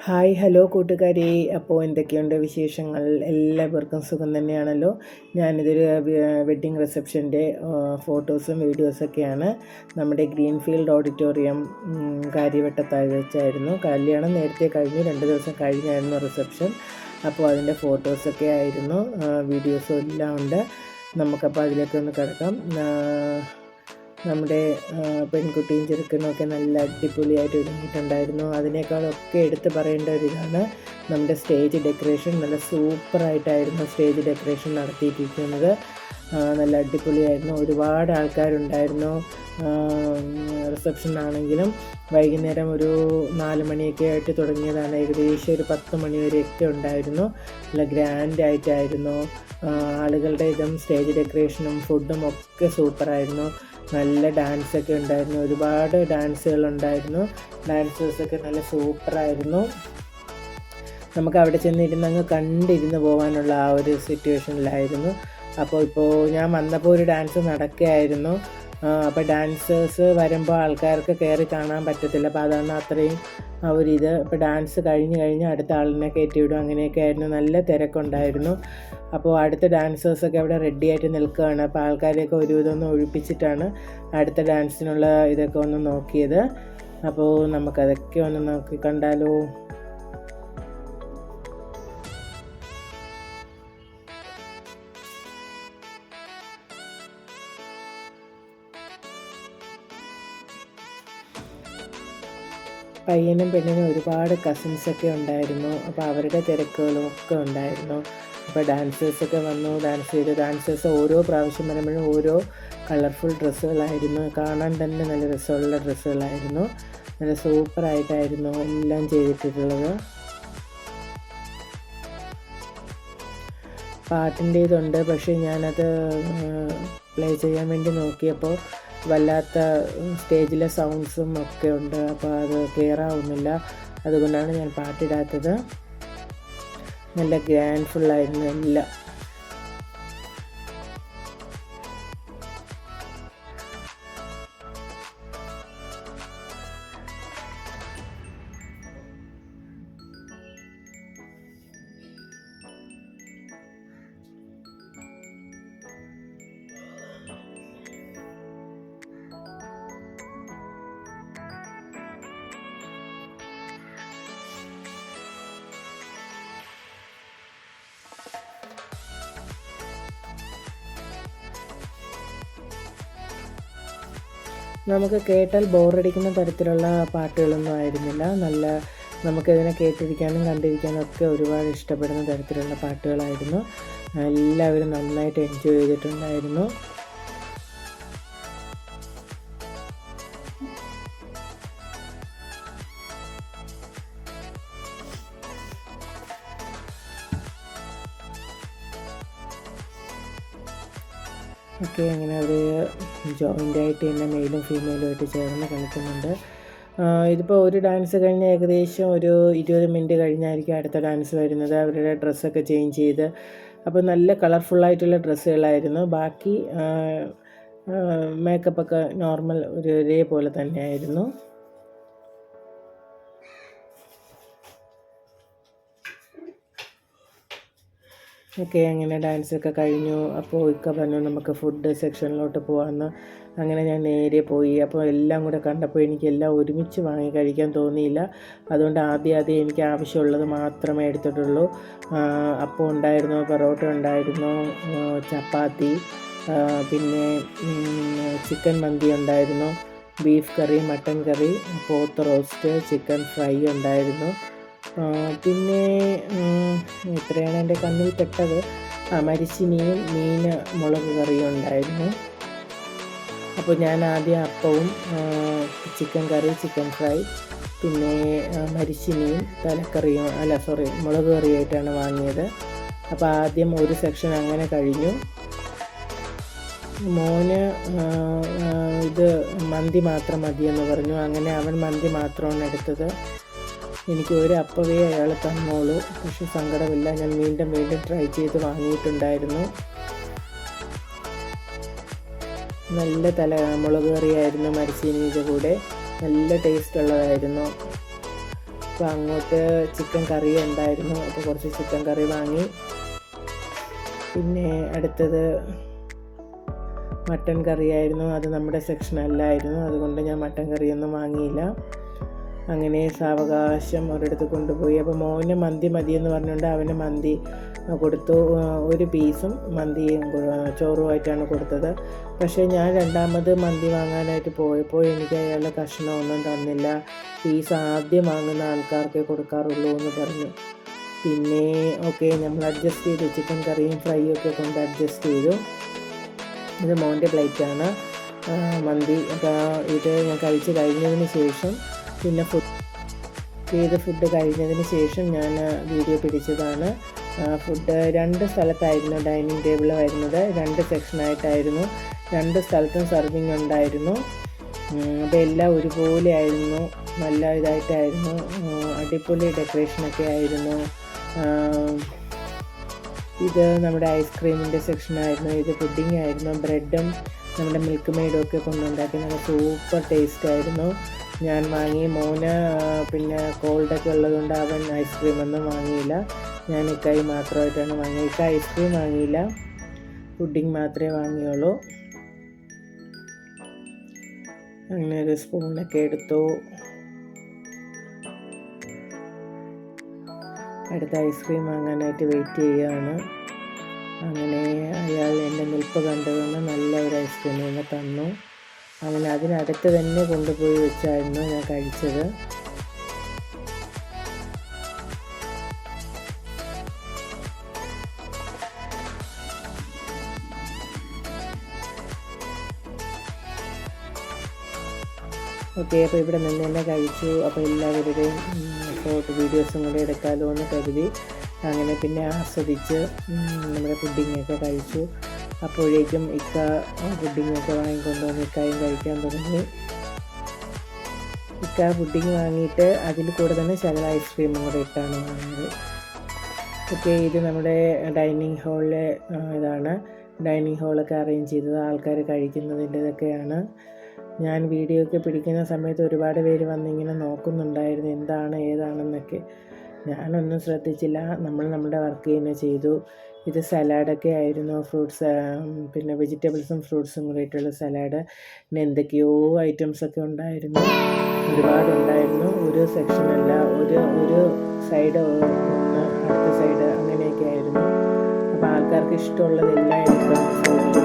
Hi hello കൂട്ടുകാരി. അപ്പോൾ എന്തൊക്കെയുണ്ട് വിശേഷങ്ങൾ? എല്ലാവർക്കും സുഖം തന്നെയാണല്ലോ. ഞാനിതൊരു വെഡ്ഡിങ് റിസപ്ഷൻ്റെ ഫോട്ടോസും വീഡിയോസൊക്കെയാണ്. നമ്മുടെ ഗ്രീൻഫീൽഡ് ഓഡിറ്റോറിയം കാര്യവട്ടത്തായി വെച്ചായിരുന്നു. കല്യാണം നേരത്തെ കഴിഞ്ഞു, 2 ദിവസം കഴിഞ്ഞായിരുന്നു റിസപ്ഷൻ. അപ്പോൾ അതിൻ്റെ ഫോട്ടോസൊക്കെ ആയിരുന്നു, വീഡിയോസും എല്ലാം ഉണ്ട്. നമുക്കപ്പോൾ അതിലേക്ക് ഒന്ന് കിടക്കാം. നമ്മുടെ പെൺകുട്ടിയും ചെറുക്കനുമൊക്കെ നല്ല അടിപൊളിയായിട്ട് ഒരുങ്ങിയിട്ടുണ്ടായിരുന്നു. അതിനേക്കാളൊക്കെ എടുത്ത് പറയേണ്ട ഒരിതാണ് നമ്മുടെ സ്റ്റേജ് ഡെക്കറേഷൻ. നല്ല സൂപ്പറായിട്ടായിരുന്നു സ്റ്റേജ് ഡെക്കറേഷൻ നടത്തിയിരിക്കുന്നത്. നല്ല അടിപൊളിയായിരുന്നു. ഒരുപാട് ആൾക്കാരുണ്ടായിരുന്നു. റിസപ്ഷനാണെങ്കിലും വൈകുന്നേരം ഒരു 4 മണിയൊക്കെ ആയിട്ട് തുടങ്ങിയതാണ്. ഏകദേശം ഒരു 10 മണി വരെയൊക്കെ ഉണ്ടായിരുന്നു. നല്ല ഗ്രാൻഡായിട്ടായിരുന്നു. ആളുകളുടെ ഇതും സ്റ്റേജ് ഡെക്കറേഷനും ഫുഡും ഒക്കെ സൂപ്പറായിരുന്നു. നല്ല ഡാൻസൊക്കെ ഉണ്ടായിരുന്നു. ഒരുപാട് ഡാൻസുകളുണ്ടായിരുന്നു. ഡാൻസേഴ്സൊക്കെ നല്ല സൂപ്പറായിരുന്നു. നമുക്ക് അവിടെ ചെന്നിരുന്ന് അങ്ങ് കണ്ടിരുന്ന് പോകാനുള്ള ആ ഒരു സിറ്റുവേഷനിലായിരുന്നു. ഇപ്പോൾ ഞാൻ വന്നപ്പോൾ ഒരു ഡാൻസ് നടക്കുകയായിരുന്നു. അപ്പോൾ ഡാൻസേഴ്സ് വരുമ്പോൾ ആൾക്കാർക്ക് കയറി കാണാൻ പറ്റത്തില്ല. അപ്പോൾ അതാണ് അത്രയും ഒരിത്. ഇപ്പോൾ ഡാൻസ് കഴിഞ്ഞ് അടുത്ത ആളിനെ കയറ്റിവിടും. അങ്ങനെയൊക്കെ ആയിരുന്നു. നല്ല തിരക്കുണ്ടായിരുന്നു. അപ്പോൾ അടുത്ത ഡാൻസേഴ്സൊക്കെ അവിടെ റെഡി ആയിട്ട് നിൽക്കുകയാണ്. അപ്പോൾ ആൾക്കാരെയൊക്കെ ഒരുവിധം ഒന്ന് ഒഴിപ്പിച്ചിട്ടാണ് അടുത്ത ഡാൻസിനുള്ള ഇതൊക്കെ ഒന്ന് നോക്കിയത്. അപ്പോൾ നമുക്കതൊക്കെ ഒന്ന് നോക്കി കണ്ടാലോ. പയ്യനും പെണ്ണിനും ഒരുപാട് കസിൻസൊക്കെ ഉണ്ടായിരുന്നു. അപ്പോൾ അവരുടെ തിരക്കുകളും ഒക്കെ ഉണ്ടായിരുന്നു. അപ്പോൾ ഡാൻസേഴ്സൊക്കെ വന്നു, ഡാൻസ് ചെയ്തു. ഡാൻസേഴ്സ് ഓരോ പ്രാവശ്യം വരുമ്പോഴും ഓരോ കളർഫുൾ ഡ്രസ്സുകളായിരുന്നു. കാണാൻ തന്നെ നല്ല രസമുള്ള ഡ്രസ്സുകളായിരുന്നു. നല്ല സൂപ്പറായിട്ടായിരുന്നു എല്ലാം ചെയ്തിട്ടുള്ളത്. പാട്ടിൻ്റേതുണ്ട്, പക്ഷേ ഞാനത് പ്ലേ ചെയ്യാൻ വേണ്ടി നോക്കിയപ്പോൾ വല്ലാത്ത സ്റ്റേജിലെ സൗണ്ട്സും ഒക്കെ ഉണ്ട്. അപ്പോൾ അത് ക്ലിയർ ആവുന്നില്ല. അതുകൊണ്ടാണ് ഞാൻ പാട്ടിടാത്തത്. നല്ല ഗ്രാൻഡ്ഫുള്ളായിരുന്നു എല്ലാം. നമുക്ക് കേട്ടാൽ ബോറടിക്കുന്ന തരത്തിലുള്ള പാട്ടുകളൊന്നും ആയിരുന്നില്ല. നല്ല നമുക്കിതിനെ കേട്ടിരിക്കാനും കണ്ടിരിക്കാനും ഒക്കെ ഒരുപാട് ഇഷ്ടപ്പെടുന്ന തരത്തിലുള്ള പാട്ടുകളായിരുന്നു. എല്ലാവരും നന്നായിട്ട് എൻജോയ് ചെയ്തിട്ടുണ്ടായിരുന്നു. ഒക്കെ അങ്ങനെ ഒരു ജോയിൻ്റായിട്ട് തന്നെ മെയിലും ഫീമെയിലും ആയിട്ട് ചേർന്ന് കളിക്കുന്നുണ്ട്. ഇതിപ്പോൾ ഒരു ഡാൻസ് കഴിഞ്ഞ് ഏകദേശം ഒരു 20 മിനിറ്റ് കഴിഞ്ഞായിരിക്കും അടുത്ത ഡാൻസ് വരുന്നത്. അവരുടെ ഡ്രസ്സൊക്കെ ചേഞ്ച് ചെയ്ത്, അപ്പോൾ നല്ല കളർഫുള്ളായിട്ടുള്ള ഡ്രസ്സുകളായിരുന്നു. ബാക്കി മേക്കപ്പൊക്കെ നോർമൽ ഒരേപോലെ തന്നെയായിരുന്നു. ഒക്കെ അങ്ങനെ ഡാൻസൊക്കെ കഴിഞ്ഞു. അപ്പോൾ പറഞ്ഞു നമുക്ക് ഫുഡ് സെക്ഷനിലോട്ട് പോകാമെന്ന്. അങ്ങനെ ഞാൻ നേരെ പോയി. അപ്പോൾ എല്ലാം കൂടെ കണ്ടപ്പോൾ എനിക്കെല്ലാം ഒരുമിച്ച് വാങ്ങി കഴിക്കാൻ തോന്നിയില്ല. അതുകൊണ്ട് ആദ്യം എനിക്ക് ആവശ്യമുള്ളത് മാത്രമേ എടുത്തിട്ടുള്ളൂ. അപ്പം ഉണ്ടായിരുന്നു, പൊറോട്ട ഉണ്ടായിരുന്നു, ചപ്പാത്തി, പിന്നെ ചിക്കൻ മന്തി ഉണ്ടായിരുന്നു, ബീഫ് കറി, മട്ടൻ കറി, പോത്ത് റോസ്റ്റ്, ചിക്കൻ ഫ്രൈ ഉണ്ടായിരുന്നു. പിന്നെ ഇത്രയാണ് എൻ്റെ കണ്ണിൽ പെട്ടത്. മരിച്ചിനിയും മീൻ മുളക് കറിയും ഉണ്ടായിരുന്നു. അപ്പോൾ ഞാൻ ആദ്യം അപ്പവും ചിക്കൻ കറി, ചിക്കൻ ഫ്രൈ, പിന്നെ മരിച്ചിനിയും തലക്കറിയും മുളക് കറിയായിട്ടാണ് വാങ്ങിയത്. അപ്പോൾ ആദ്യം ഒരു സെക്ഷൻ അങ്ങനെ കഴിഞ്ഞു. മോന് ഇത് മന്തി മാത്രം മതിയെന്ന് പറഞ്ഞു. അങ്ങനെ അവൻ മന്തി മാത്രമാണ് എടുത്തത്. എനിക്ക് ഒരു അപ്പവേ അയാൾ തന്നോളൂ. പക്ഷെ സങ്കടമില്ല, ഞാൻ വീണ്ടും ട്രൈ ചെയ്ത് വാങ്ങിയിട്ടുണ്ടായിരുന്നു. നല്ല മുളക് കറിയായിരുന്നു മരിച്ചീനിയുടെ കൂടെ. നല്ല ടേസ്റ്റ് ഉള്ളതായിരുന്നു. അപ്പോൾ അങ്ങോട്ട് ചിക്കൻ കറി ഉണ്ടായിരുന്നു. അപ്പോൾ കുറച്ച് ചിക്കൻ കറി വാങ്ങി. പിന്നെ അടുത്തത് മട്ടൻ കറിയായിരുന്നു. അത് നമ്മുടെ സെക്ഷൻ അല്ലായിരുന്നു, അതുകൊണ്ട് ഞാൻ മട്ടൻ കറിയൊന്നും വാങ്ങിയില്ല. അങ്ങനെ സാവകാശം ഒരിടത്ത് കൊണ്ടുപോയി. അപ്പോൾ മോന് മന്തി മതിയെന്ന് പറഞ്ഞുകൊണ്ട് അവന് മന്തി കൊടുത്തു. ഒരു പീസും മന്തിയും ചോറുമായിട്ടാണ് കൊടുത്തത്. പക്ഷേ ഞാൻ രണ്ടാമത് മന്തി വാങ്ങാനായിട്ട് പോയപ്പോൾ എനിക്ക് അയാളുടെ കഷ്ണമൊന്നും തന്നില്ല. പീസ് ആദ്യം വാങ്ങുന്ന ആൾക്കാർക്കേ കൊടുക്കാറുള്ളൂ എന്ന് പറഞ്ഞു. പിന്നെ ഓക്കെ, നമ്മൾ അഡ്ജസ്റ്റ് ചെയ്തു. ചിക്കൻ കറിയും ഫ്രൈയും ഒക്കെ കൊണ്ട് അഡ്ജസ്റ്റ് ചെയ്തു. ഇത് മോൻ്റെ പ്ലേറ്റാണ് മന്തി. അപ്പോൾ ഇത് ഞാൻ കഴിച്ച് കഴിഞ്ഞതിന് ശേഷം പിന്നെ ഫുഡ് കഴിഞ്ഞതിന് ശേഷം ഞാൻ വീഡിയോ പിടിച്ചതാണ്. ഫുഡ് 2 സ്ഥലത്തായിരുന്നു ഡൈനിങ് ടേബിൾ വരുന്നത്. 2 സെക്ഷനായിട്ടായിരുന്നു. 2 സ്ഥലത്തും സർവിങ് ഉണ്ടായിരുന്നു. അപ്പോൾ എല്ലാം ഒരുപോലെ ആയിരുന്നു. നല്ല ഇതായിട്ടായിരുന്നു. അടിപൊളി ഡെക്കറേഷനൊക്കെ ആയിരുന്നു. ഇത് നമ്മുടെ ഐസ്ക്രീമിൻ്റെ സെക്ഷനായിരുന്നു. ഇത് പുഡിംഗ് ആയിരുന്നു. ബ്രെഡും നമ്മുടെ മിൽക്ക് മെയ്ഡും ഒക്കെ കൊണ്ടുണ്ടാക്കി നല്ല സൂപ്പർ ടേസ്റ്റ് ആയിരുന്നു. ഞാൻ വാങ്ങി. മോന് പിന്നെ കോൾഡൊക്കെ ഉള്ളതുകൊണ്ട് അവൻ ഐസ്ക്രീമൊന്നും വാങ്ങിയില്ല. ഞാൻ ഇക്കായി മാത്രമായിട്ടാണ് വാങ്ങിയത്. ഇക്ക ഐസ്ക്രീം വാങ്ങിയില്ല, പുഡിംഗ് മാത്രമേ വാങ്ങിയുള്ളൂ. അങ്ങനെ ഒരു സ്പൂണൊക്കെ എടുത്തു. അടുത്ത ഐസ്ക്രീം വാങ്ങാനായിട്ട് വെയിറ്റ് ചെയ്യുകയാണ്. അങ്ങനെ അയാൾ എൻ്റെ നിൽപ്പ് കണ്ടുകൊണ്ട് നല്ല ഒരു ഐസ്ക്രീം തന്നെ തന്നു. അങ്ങനെ അതിനടുത്ത് തന്നെ കൊണ്ടുപോയി വെച്ചായിരുന്നു ഞാൻ കഴിച്ചത്. ഓക്കെ, അപ്പോൾ ഇവിടെ നിന്ന് തന്നെ കഴിച്ചു. അപ്പോൾ എല്ലാവരുടെയും ഫോട്ടോ വീഡിയോസും കൂടെ എടുക്കാമല്ലോ എന്ന് കരുതി അങ്ങനെ പിന്നെ ആസ്വദിച്ച് നമ്മുടെ പുഡിങ്ങൊക്കെ കഴിച്ചു. അപ്പോഴേക്കും ഇക്ക പുഡിങ്ങൊക്കെ വാങ്ങിക്കൊണ്ടുവന്ന് ഇക്കായും കഴിക്കാൻ തുടങ്ങി. ഇക്ക പുഡിങ് വാങ്ങിയിട്ട് അതിൽ കൂടെ തന്നെ ശകല ഐസ്ക്രീമും കൂടെ ഇട്ടാണ് വാങ്ങിയത്. ഓക്കെ, ഇത് നമ്മുടെ ഡൈനിങ് ഹാളിലെ ഇതാണ്. ഡൈനിങ് ഹാളൊക്കെ അറേഞ്ച് ചെയ്തത് ആൾക്കാർ കഴിക്കുന്നതിൻ്റെതൊക്കെയാണ്. ഞാൻ വീഡിയോ ഒക്കെ പിടിക്കുന്ന സമയത്ത് ഒരുപാട് പേര് വന്നിങ്ങനെ നോക്കുന്നുണ്ടായിരുന്നു എന്താണ് ഏതാണെന്നൊക്കെ. ഞാനൊന്നും ശ്രദ്ധിച്ചില്ല. നമ്മുടെ വർക്ക് തന്നെ ചെയ്തു. ഇത് സലാഡൊക്കെ ആയിരുന്നു. ഫ്രൂട്ട്സ് പിന്നെ വെജിറ്റബിൾസും ഫ്രൂട്ട്സും കൂടിയിട്ടുള്ള സലാഡ്. പിന്നെ എന്തൊക്കെയോ ഐറ്റംസൊക്കെ ഉണ്ടായിരുന്നു, ഒരുപാടുണ്ടായിരുന്നു. ഒരു സെക്ഷനല്ല, ഒരു സൈഡ് ഒന്ന്, അടുത്ത സൈഡ് അങ്ങനെയൊക്കെ ആയിരുന്നു. അപ്പോൾ ആൾക്കാർക്ക് ഇഷ്ടമുള്ളതെല്ലാം എടുക്കാം.